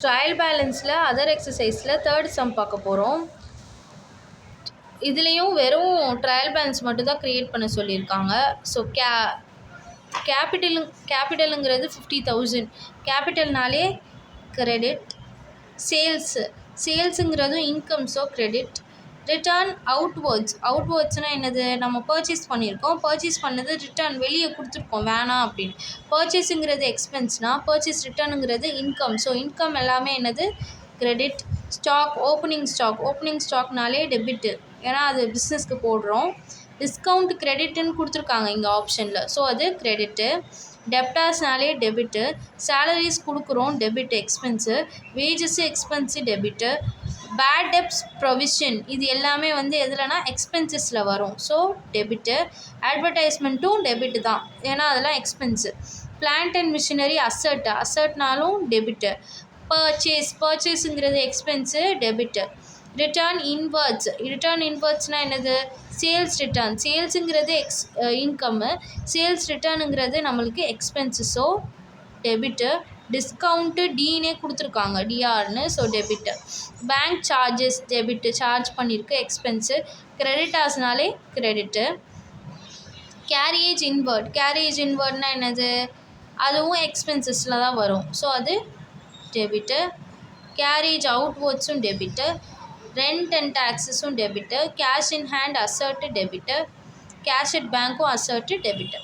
Trial பேலன்ஸில் other எக்ஸசைஸில் third sum பார்க்க போகிறோம். இதுலேயும் வெறும் ட்ரையல் பேலன்ஸ் மட்டும் தான் க்ரியேட் பண்ண சொல்லியிருக்காங்க. ஸோ கேபிட்டலுங்கிறது 50,000. கேபிட்டல்னாலே கிரெடிட். சேல்ஸுங்கிறதும் இன்கம், ஸோ கிரெடிட். ரிட்டர்ன் அவுட்வேர்ட்ஸ்னால் என்னது? நம்ம பர்ச்சேஸ் பண்ணியிருக்கோம், பர்ச்சேஸ் பண்ணது ரிட்டர்ன் வெளியே கொடுத்துருக்கோம் வேணாம் அப்படின்னு. பர்ச்சேஸுங்கிறது எக்ஸ்பென்ஸ்னால் பர்ச்சேஸ் ரிட்டர்னுங்கிறது இன்கம், ஸோ இன்கம் எல்லாமே என்னது? கிரெடிட். ஓப்பனிங் ஸ்டாக்னாலே டெபிட்டு, ஏன்னா அது பிஸ்னஸ்க்கு போடுறோம். டிஸ்கவுண்ட் கிரெடிட்டுன்னு கொடுத்துருக்காங்க இங்கே ஆப்ஷனில், ஸோ அது கிரெடிட்டு. டெப்டார்ஸ்னாலே டெபிட்டு. சேலரிஸ் கொடுக்குறோம், debit expense. Wages expense debit. Bad debts provision இது எல்லாமே எதுலனா எக்ஸ்பென்சஸில் வரும், ஸோ டெபிட்டு. அட்வர்டைஸ்மெண்ட்டும் டெபிட்டு தான், ஏன்னா அதெல்லாம் எக்ஸ்பென்ஸு. பிளான்ட் அண்ட் மிஷினரி அசர்ட்னாலும் டெபிட்டு. பர்ச்சேஸுங்கிறது எக்ஸ்பென்ஸு, டெபிட்டு. ரிட்டர்ன் இன்வர்ட்ஸ்னால் என்னது? சேல்ஸுங்கிறது இன்கம்மு, சேல்ஸ் ரிட்டர்னுங்கிறது நம்மளுக்கு எக்ஸ்பென்ஸு, ஸோ டெபிட்டு. டிஸ்கவுண்ட்டு டீனே கொடுத்துருக்காங்க, டிஆர்னு, so debit. Bank charges debit, charge பண்ணியிருக்கு, எக்ஸ்பென்ஸு. கிரெடிட்டார்ஸ்னாலே கிரெடிட்டு. கேரியேஜ் இன்வர்ட்னால் என்னது? அதுவும் எக்ஸ்பென்சஸில் தான் வரும், ஸோ அது டெபிட்டு. கேரேஜ் அவுட்வேர்ட்ஸும் டெபிட்டு. ரெண்ட் அண்ட் டேக்ஸஸும் debit. Cash in hand asset debit. Cash at பேங்க்கும் அசர்ட்டு டெபிட்டு.